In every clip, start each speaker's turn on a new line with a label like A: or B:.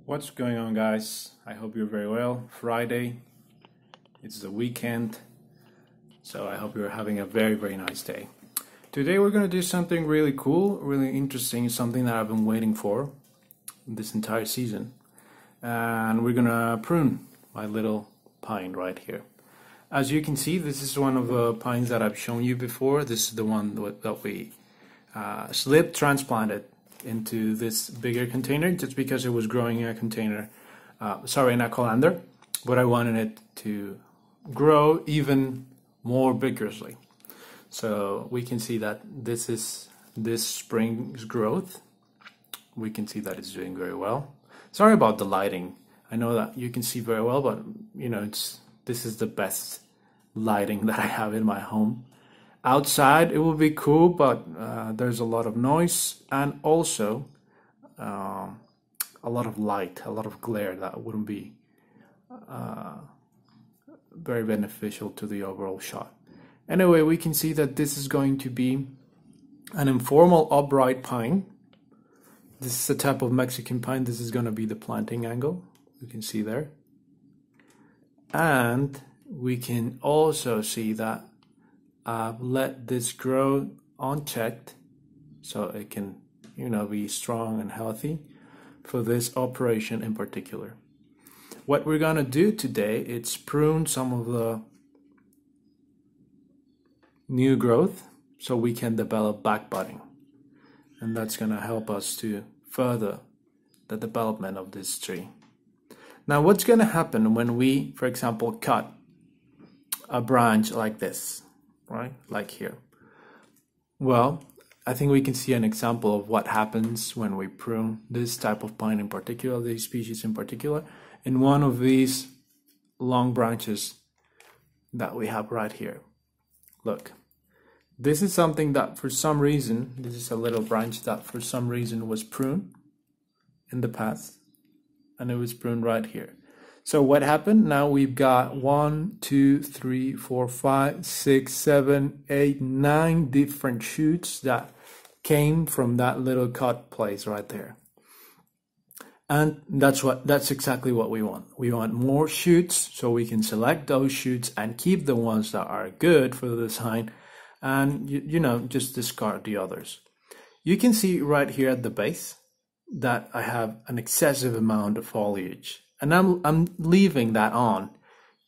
A: What's going on, guys? I hope you're very well. Friday, it's the weekend, so I hope you're having a very nice day. Today we're going to do something really cool, really interesting, something that I've been waiting for this entire season. And we're going to prune my little pine right here. As you can see, this is one of the pines that I've shown you before. This is the one that we slip transplanted into this bigger container just because it was growing in a container, in a colander, but I wanted it to grow even more vigorously. So we can see that this is this spring's growth. We can see that it's doing very well. Sorry about the lighting. I know that you can see very well, but you know, this is the best lighting that I have in my home. Outside it will be cool, but there's a lot of noise and also a lot of light, a lot of glare that wouldn't be very beneficial to the overall shot. Anyway, we can see that this is going to be an informal upright pine. This is a type of Mexican pine. This is going to be the planting angle. You can see there. And we can also see that I've let this grow unchecked so it can, be strong and healthy for this operation in particular. What we're gonna do today is prune some of the new growth so we can develop back budding, and that's gonna help us to further the development of this tree. Now, what's gonna happen when we, for example, cut a branch like this? Right, like here. Well, I think we can see an example of what happens when we prune this type of pine in particular, these species in particular, in one of these long branches that we have right here. Look, this is something that for some reason, this is a little branch that for some reason was pruned in the past, and it was pruned right here. So what happened? Now we've got 1, 2, 3, 4, 5, 6, 7, 8, 9 different shoots that came from that little cut place right there. And that's exactly what we want. We want more shoots so we can select those shoots and keep the ones that are good for the design, and just discard the others. You can see right here at the base that I have an excessive amount of foliage. And I'm leaving that on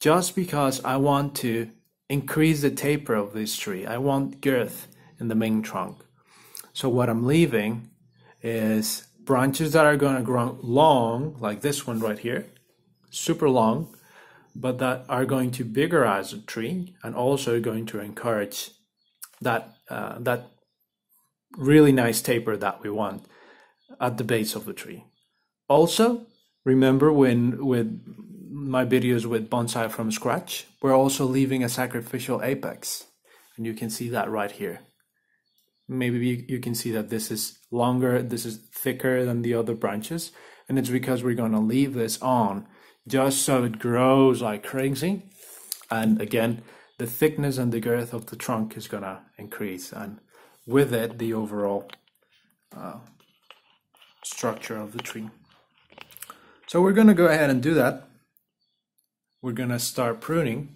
A: just because I want to increase the taper of this tree. I want girth in the main trunk. So what I'm leaving is branches that are going to grow long, like this one right here, super long, but that are going to biggerize the tree and also going to encourage that really nice taper that we want at the base of the tree. Also, remember with my videos with bonsai from scratch, we're also leaving a sacrificial apex, and you can see that right here. Maybe you can see that this is longer, this is thicker than the other branches, and it's because we're going to leave this on just so it grows like crazy. And again, the thickness and the girth of the trunk is going to increase, and with it the overall structure of the tree. So we're going to go ahead and do that. We're going to start pruning,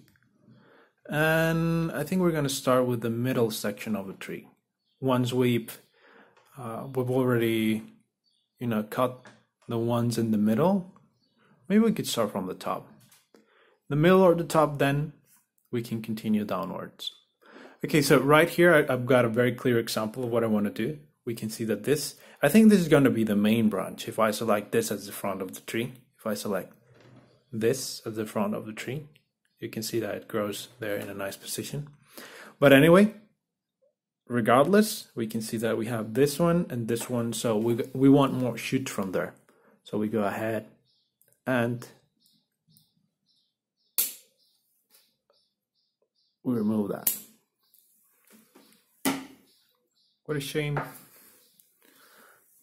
A: and I think we're going to start with the middle section of the tree. Once we've already cut the ones in the middle, maybe we could start from the top. The middle or the top, then we can continue downwards. Okay, so right here I've got a very clear example of what I want to do. We can see that I think this is going to be the main branch. If I select this as the front of the tree, if I select this as the front of the tree, you can see that it grows there in a nice position. But anyway, regardless, we can see that we have this one and this one, so we want more shoots from there. So we go ahead and we remove that. What a shame.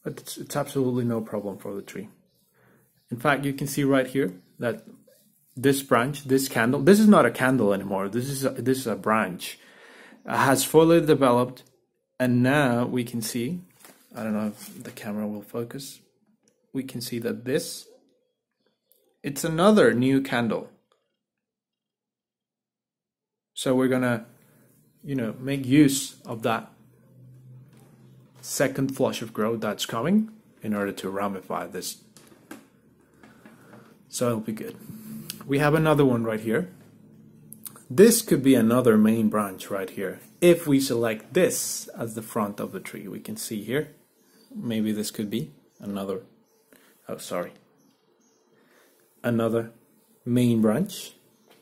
A: But it's absolutely no problem for the tree. In fact, you can see right here that this branch, this candle, this is not a candle anymore. This is a branch. Has fully developed, and now we can see, I don't know if the camera will focus, we can see that this it's another new candle. So we're gonna, make use of that second flush of growth that's coming in order to ramify this. So it'll be good. We have another one right here. This could be another main branch right here. If we select this as the front of the tree, we can see here, maybe this could be another, another main branch.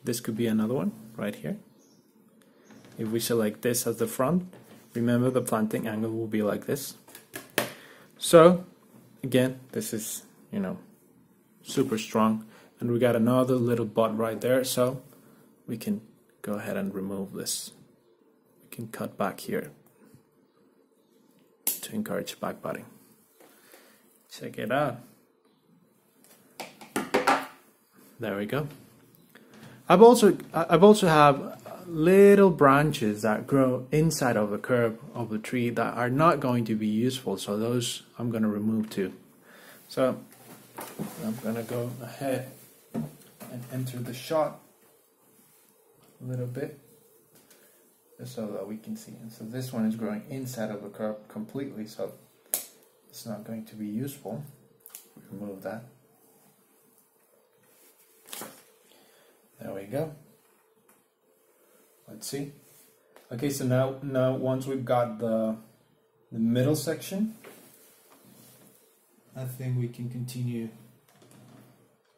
A: This could be another one right here. If we select this as the front, remember the planting angle will be like this. So again, this is, super strong. And we got another little bud right there, so we can go ahead and remove this. We can cut back here to encourage back budding. Check it out. There we go. I've also have little branches that grow inside of the curb of the tree that are not going to be useful, so those I'm going to remove too. So I'm going to go ahead and enter the shot a little bit just so that we can see. And so this one is growing inside of the curb completely, so it's not going to be useful. Remove that. There we go. Let's see. Okay, so now once we've got the middle section, I think we can continue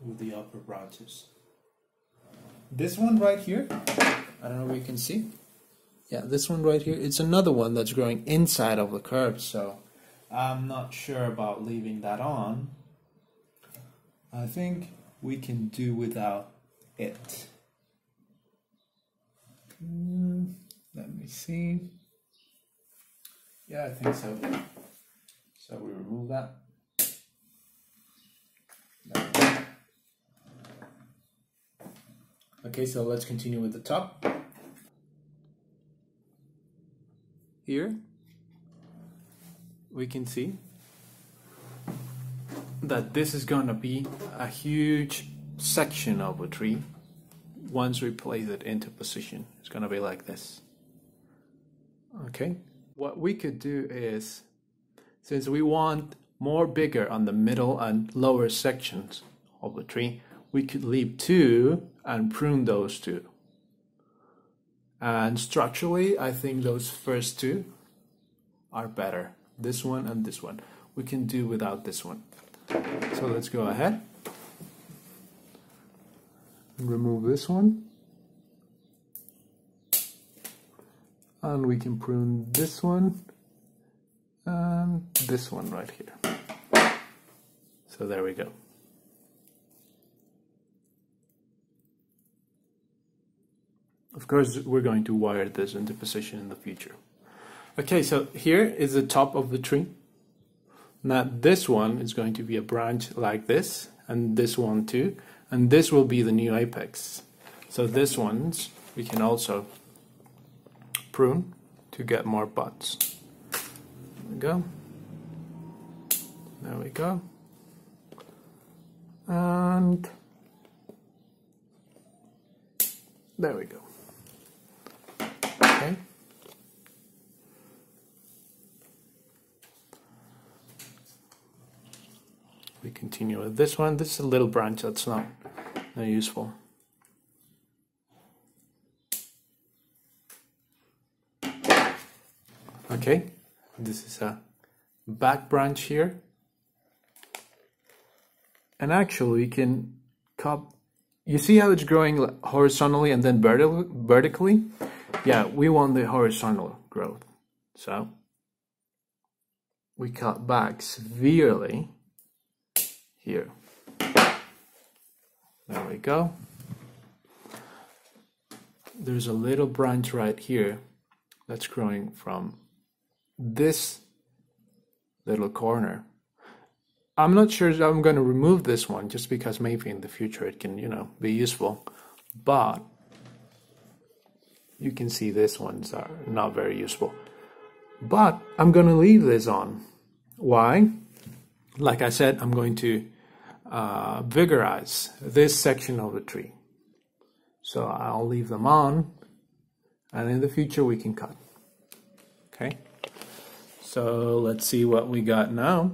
A: with the upper branches. This one right here, I don't know if you can see. Yeah, this one right here, it's another one that's growing inside of the curb, so I'm not sure about leaving that on. I think we can do without it. Let me see. Yeah, I think so. So we remove that. Okay, so let's continue with the top. Here we can see that this is going to be a huge section of a tree. Once we place it into position, it's going to be like this. Okay, what we could do is, since we want more bigger on the middle and lower sections of the tree, we could leave two and prune those two. And structurally, I think those first two are better. This one and this one. We can do without this one. So let's go ahead and remove this one. And we can prune this one and this one right here. So there we go. Of course, we're going to wire this into position in the future. Okay, so here is the top of the tree. Now this one is going to be a branch like this, and this one too, and this will be the new apex. So this ones we can also prune to get more buds. There we go. There we go. And there we go. Okay. We continue with this one. This is a little branch that's not useful. Okay, this is a back branch here. And actually, you can cut. You see how it's growing horizontally and then vertically? Yeah, we want the horizontal growth. So we cut back severely here. There we go. There's a little branch right here that's growing from this little corner. I'm not sure if I'm going to remove this one just because maybe in the future it can, be useful. But you can see these ones are not very useful. But I'm going to leave this on. Why? Like I said, I'm going to vigorize this section of the tree. So I'll leave them on, and in the future we can cut. Okay, so let's see what we got now.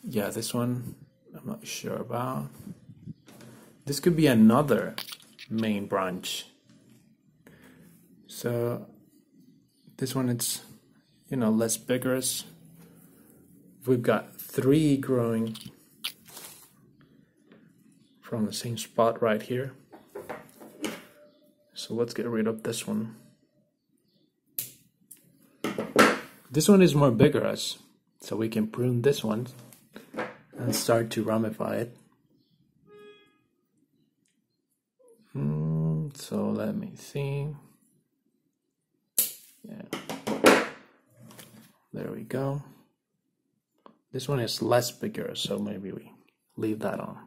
A: Yeah, this one I'm not sure about. This could be another main branch. So this one, it's, you know, less vigorous. We've got 3 growing from the same spot right here. So let's get rid of this one. This one is more vigorous, so we can prune this one and start to ramify it. So let me see. Yeah. There we go. This one is less vigorous, so maybe we leave that on.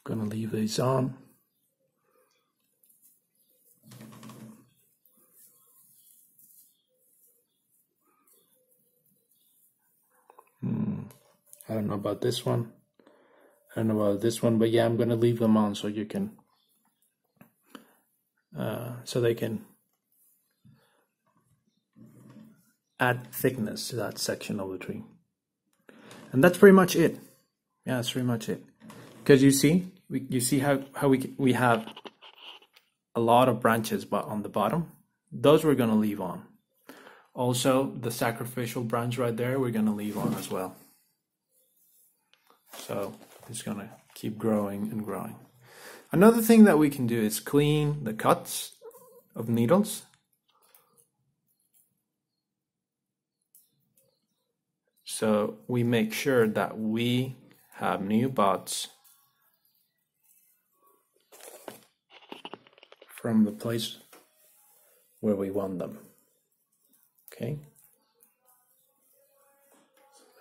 A: Gonna leave these on. I don't know about this one. I don't know about this one, but yeah, I'm gonna leave them on so you can, so they can add thickness to that section of the tree. And that's pretty much it. Yeah, that's pretty much it. Because you see, you see how we have a lot of branches, but on the bottom, those we're gonna leave on. Also, the sacrificial branch right there, we're gonna leave on as well. So it's gonna keep growing and growing. Another thing that we can do is clean the cuts of needles. So we make sure that we have new buds from the place where we want them. Okay.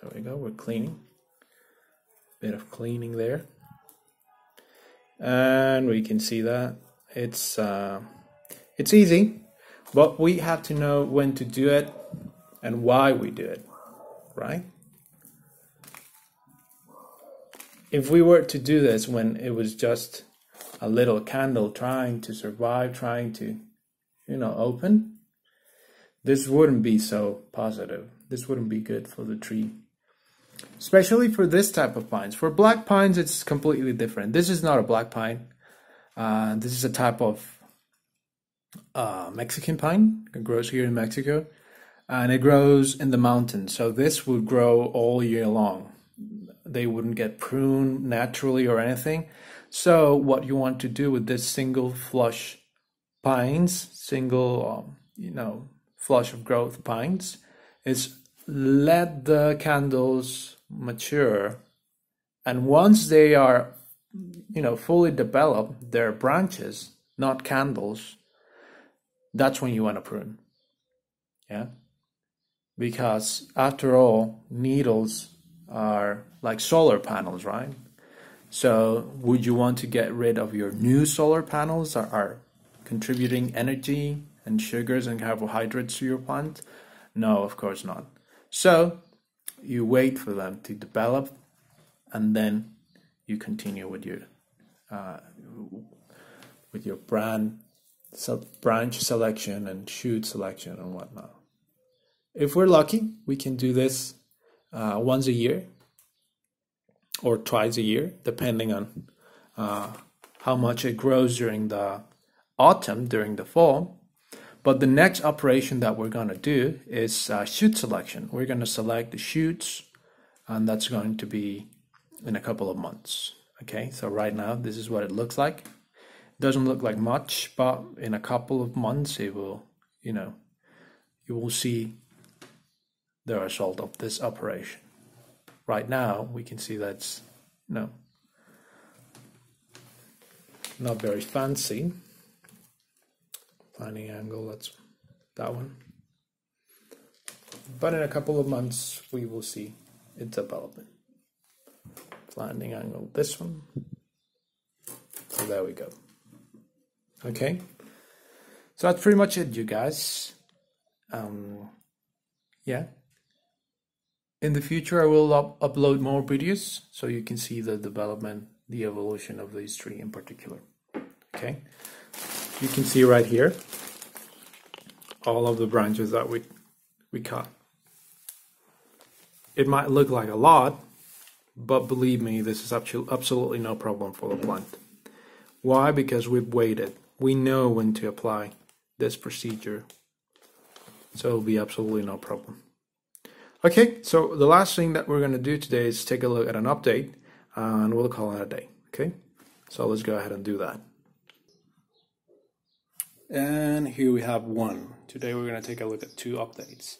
A: There we go, we're cleaning. Bit of cleaning there. And we can see that it's easy, but we have to know when to do it and why we do it, right? If we were to do this when it was just a little candle trying to survive, trying to, you know, open, this wouldn't be so positive. This wouldn't be good for the tree. Especially for this type of pines. For black pines, it's completely different. This is not a black pine. This is a type of Mexican pine. It grows here in Mexico. And it grows in the mountains. So this would grow all year long. They wouldn't get pruned naturally or anything. So what you want to do with this single flush pines, single, you know, flush of growth pines, is let the candles mature, and once they are, you know, fully developed, their branches, not candles, that's when you want to prune. Yeah, because after all, needles are like solar panels, right? So would you want to get rid of your new solar panels that are contributing energy and sugars and carbohydrates to your plant? No, of course not. So you wait for them to develop, and then you continue with your branch selection and shoot selection and whatnot. If we're lucky, we can do this once a year or twice a year, depending on how much it grows during the autumn, during the fall. But the next operation that we're going to do is shoot selection. We're going to select the shoots, and that's going to be in a couple of months. Okay, so right now this is what it looks like. It doesn't look like much, but in a couple of months it will, you know, you will see the result of this operation. Right now we can see that's, you know, not very fancy. Planting angle, that's that one. But in a couple of months, we will see it developing. Planting angle, this one. So there we go. Okay, so that's pretty much it, you guys. Yeah. In the future, I will upload more videos so you can see the development, the evolution of this tree in particular. Okay, you can see right here all of the branches that we cut. It might look like a lot, but believe me, this is absolutely no problem for the plant. Why? Because we've waited. We know when to apply this procedure, so it'll be absolutely no problem. Okay, so the last thing that we're going to do today is take a look at an update, and we'll call it a day. Okay, so let's go ahead and do that. And here we have one. Today we're going to take a look at 2 updates.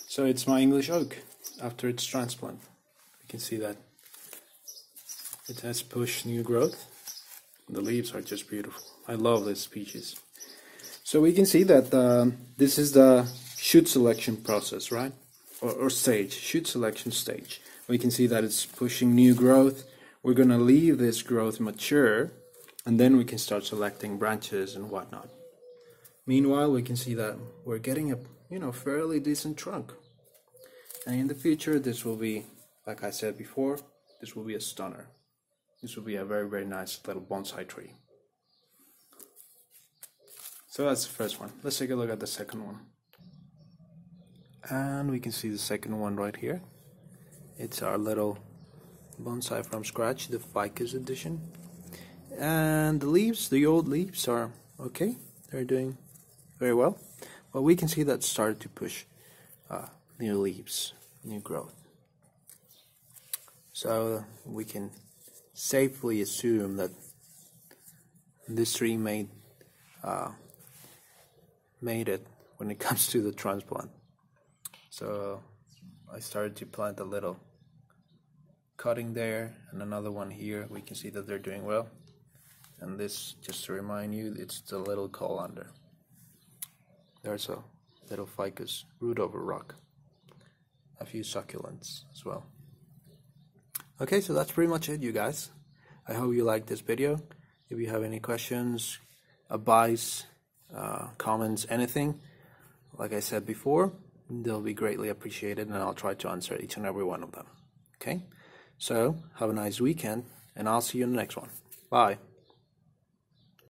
A: So it's my English oak after its transplant. You can see that it has pushed new growth. The leaves are just beautiful. I love this species. So we can see that this is the shoot selection process, right? Or stage, shoot selection stage. We can see that it's pushing new growth. We're going to leave this growth mature, and then we can start selecting branches and whatnot. Meanwhile, we can see that we're getting a fairly decent trunk. And in the future, this will be, like I said before, this will be a stunner. This will be a very, very nice little bonsai tree. So that's the first one. Let's take a look at the second one. And we can see the second one right here. It's our little bonsai from scratch, the ficus edition. And the leaves, the old leaves are okay. They're doing very well. But we can see that started to push new leaves, new growth. So we can safely assume that this tree made it when it comes to the transplant. So I started to plant a little cutting there and another one here. We can see that they're doing well. And this, just to remind you, it's the little colander. There's a little ficus root over rock. A few succulents as well. Okay, so that's pretty much it, you guys. I hope you liked this video. If you have any questions, advice, comments, anything, like I said before, they'll be greatly appreciated, and I'll try to answer each and every one of them. Okay? So, have a nice weekend, and I'll see you in the next one. Bye.